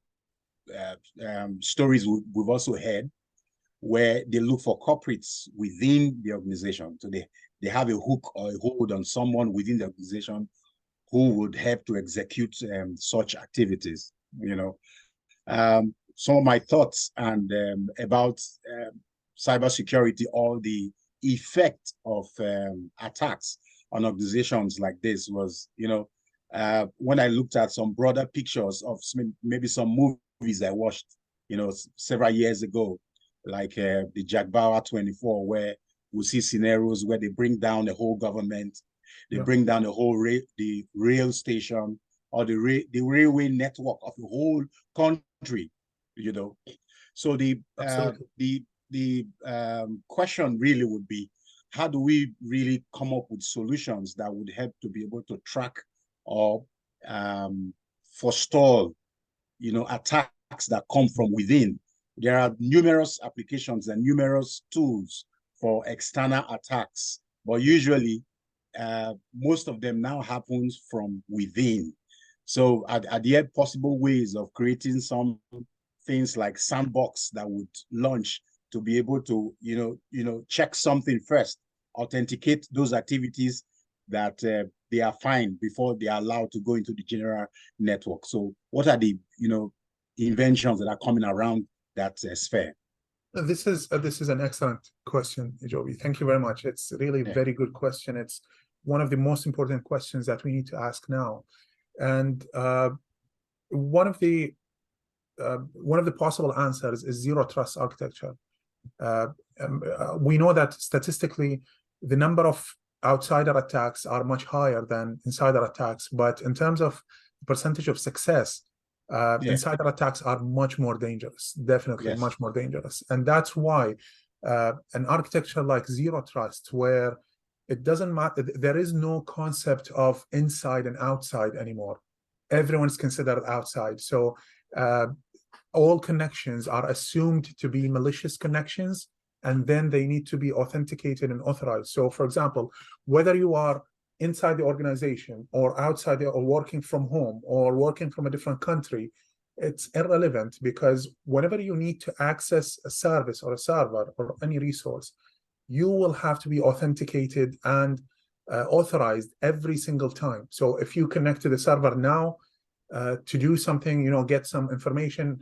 stories we've also heard where they look for corporates within the organization. So they have a hook or a hold on someone within the organization who would help to execute such activities. You know, some of my thoughts and about cybersecurity or the effect of attacks on organizations like this was, you know, when I looked at some broader pictures of maybe some movies I watched, you know, several years ago, like the Jack Bauer 24, where we see scenarios where they bring down the whole government, they bring down the whole the rail station or the railway network of the whole country, you know. So the question really would be, how do we really come up with solutions that would help to be able to track or forestall, you know, attacks that come from within? There are numerous applications and numerous tools for external attacks, but usually most of them now happens from within. So are there possible ways of creating some things like sandbox that would launch to be able to, you know, check something first, authenticate those activities that they are fine before they are allowed to go into the general network? So what are the, you know, inventions that are coming around that sphere? This is an excellent question, Joby. Thank you very much. It's really a very good question. It's one of the most important questions that we need to ask now. And one of the possible answers is zero trust architecture. We know that statistically, the number of outsider attacks are much higher than insider attacks, but in terms of percentage of success, insider attacks are much more dangerous, definitely much more dangerous. And that's why an architecture like zero trust, where it doesn't matter, there is no concept of inside and outside anymore. Everyone's considered outside. So all connections are assumed to be malicious connections, and then they need to be authenticated and authorized. So for example, whether you are inside the organization or outside or working from home or working from a different country, it's irrelevant, because whenever you need to access a service or a server or any resource, you will have to be authenticated and authorized every single time. So if you connect to the server now to do something, you know, get some information,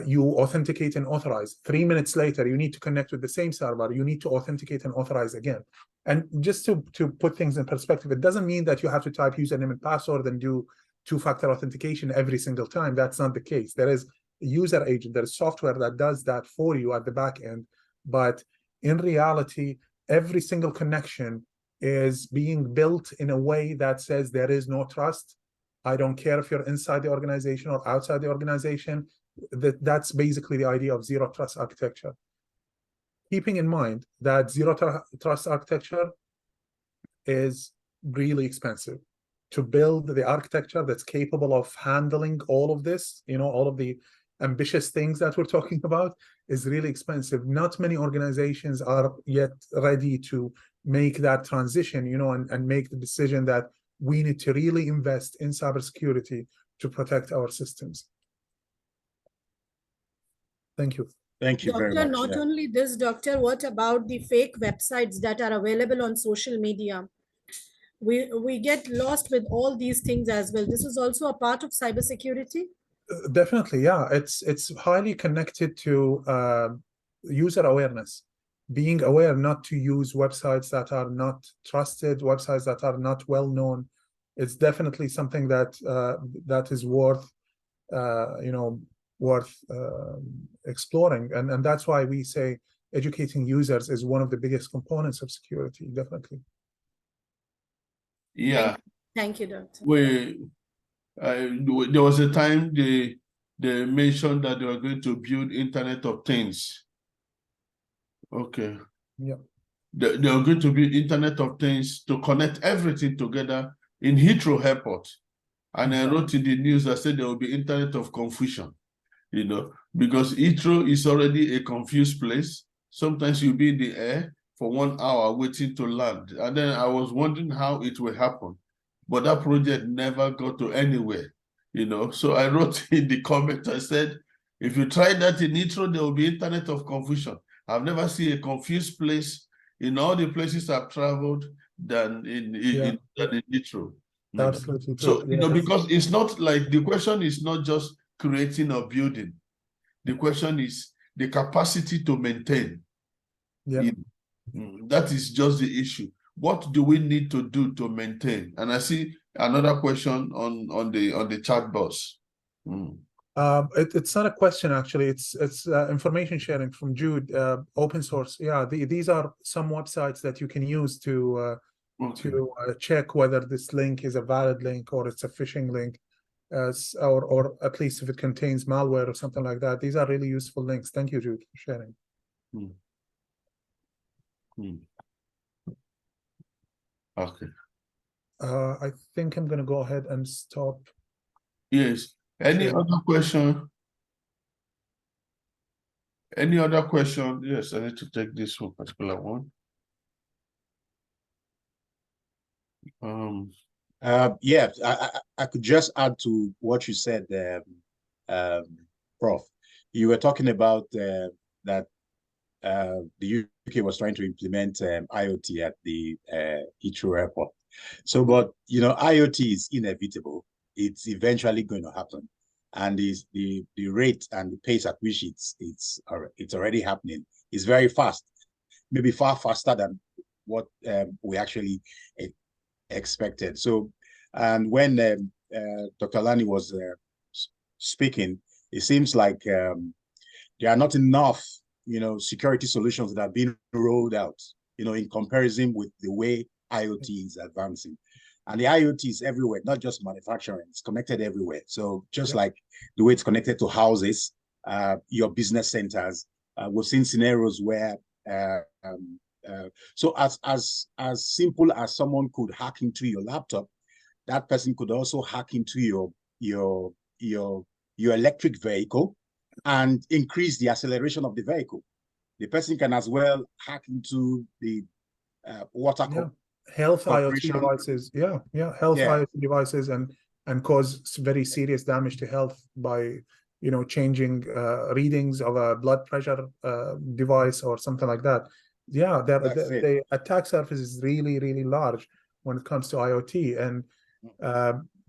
you authenticate and authorize. 3 minutes later, you need to connect with the same server, you need to authenticate and authorize again. And just to put things in perspective, it doesn't mean that you have to type username and password and do two-factor authentication every single time. That's not the case. There is a user agent, there is software that does that for you at the back end. But in reality, every single connection is being built in a way that says there is no trust. I don't care if you're inside the organization or outside the organization. That's basically the idea of zero trust architecture. Keeping in mind that zero trust architecture is really expensive. To build the architecture that's capable of handling all of this, you know, all of the ambitious things that we're talking about, is really expensive. Not many organizations are yet ready to make that transition, you know, and make the decision that we need to really invest in cybersecurity to protect our systems. Thank you. Thank you very much. Not only this, Doctor, what about the fake websites that are available on social media? We get lost with all these things as well. This is also a part of cybersecurity? Definitely, yeah. It's highly connected to user awareness. Being aware not to use websites that are not trusted, websites that are not well known. It's definitely something that that is worth exploring, and that's why we say educating users is one of the biggest components of security. Definitely. Yeah. Thank you, Doctor. There was a time the they mentioned that they were going to build Internet of Things. Okay. Yeah. They are going to build Internet of Things to connect everything together in Heathrow Airport. And I wrote in the news that said there will be Internet of Confusion, you know, because Heathrow is already a confused place. Sometimes you'll be in the air for 1 hour waiting to land. And then I was wondering how it will happen. But that project never got to anywhere, you know. So I wrote in the comment, I said, if you try that in Heathrow, there will be Internet of Confusion. I've never seen a confused place in all the places I've traveled than in Heathrow. Absolutely true. So, you know, because it's not like the question is not just creating or building. The question is the capacity to maintain. Yeah. That is just the issue. What do we need to do to maintain? And I see another question on the chat box. It's not a question, actually. It's information sharing from Jude, open source. Yeah, these are some websites that you can use to check whether this link is a valid link or it's a phishing link, or at least if it contains malware or something like that. These are really useful links. Thank you, Jude, for sharing. Okay. I think I'm going to go ahead and stop. Yes. Any other question? Any other question? Yes, I need to take this one particular one. Yeah, I could just add to what you said, Prof. You were talking about that the UK was trying to implement IoT at the Heathrow Airport. So, but you know, IoT is inevitable. It's eventually going to happen, and the rate and the pace at which it's already happening is very fast, maybe far faster than what we actually expected. So, and when Dr. Alani was speaking, it seems like there are not enough, you know, security solutions that have been rolled out, you know, in comparison with the way IoT is advancing. And the IoT is everywhere, not just manufacturing, it's connected everywhere. So just like the way it's connected to houses, your business centers, we've seen scenarios where, so as simple as someone could hack into your laptop, that person could also hack into your electric vehicle and increase the acceleration of the vehicle. The person can as well hack into the water health IoT devices. Health IoT devices and cause very serious damage to health by, you know, changing readings of a blood pressure device or something like that. Yeah, the attack surface is really, really large when it comes to IoT. And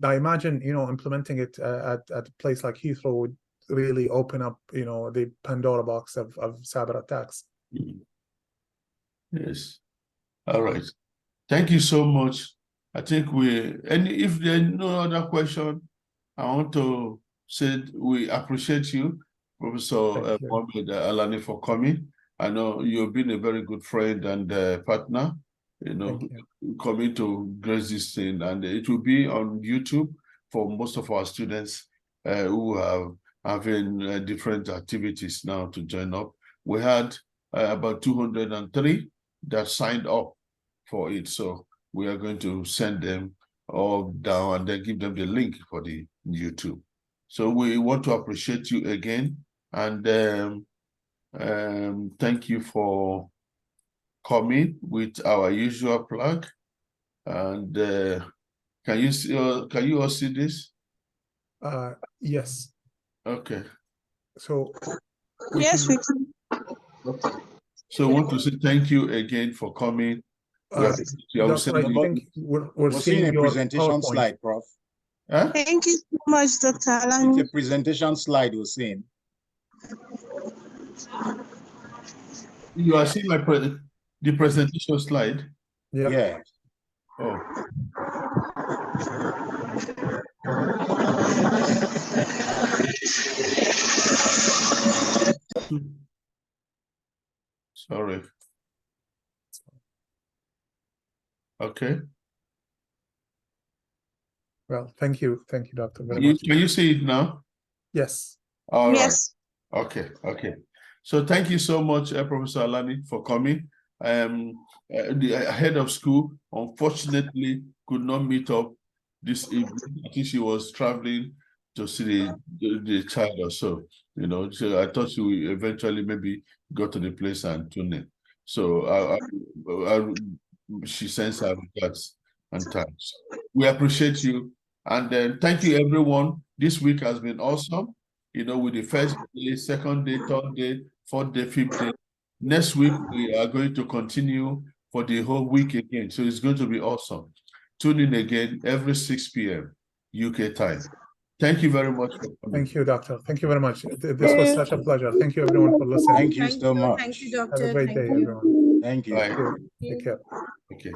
I imagine, you know, implementing it at a place like Heathrow would really open up, you know, the Pandora box of cyber attacks. Yes. All right. Thank you so much. I think if there are no other question, I want to say we appreciate you, Professor Mohammed Alani, for coming. I know you've been a very good friend and partner, you know, coming to grace this thing, and it will be on YouTube for most of our students who are having different activities now to join up. We had about 203 that signed up for it, so we are going to send them all down and then give them the link for the YouTube. So we want to appreciate you again, and thank you for coming with our usual plug. And can you all see this? Yes. Okay. So yes, we can. Okay. So I want to say thank you again for coming. Doctor, I think we're seeing a your presentation PowerPoint slide, Prof. Huh? Thank you so much, Dr. Alani. It's a presentation slide we're seeing. You are seeing the presentation slide? Yeah. Oh. Sorry. Okay. Well, thank you, Doctor. Very can much. you see it now? Yes. All right. Yes. Okay. So thank you so much, Professor Alani, for coming. The head of school, unfortunately, could not meet up this evening. I think she was traveling to see the child or so, so I thought she would eventually maybe go to the place and tune in. So she sends her regards and thanks. We appreciate you. And then thank you, everyone. This week has been awesome. With the first day, second day, third day, fourth day, fifth day. Next week, we are going to continue for the whole week again. So it's going to be awesome. Tune in again every 6 p.m. UK time. Thank you very much for coming. Thank you, Doctor. Thank you very much. This was such a pleasure. Thank you, everyone, for listening. Thank you so much. Thank you, Doctor. Have a great day, everyone. Thank you. Bye. Take care. Okay.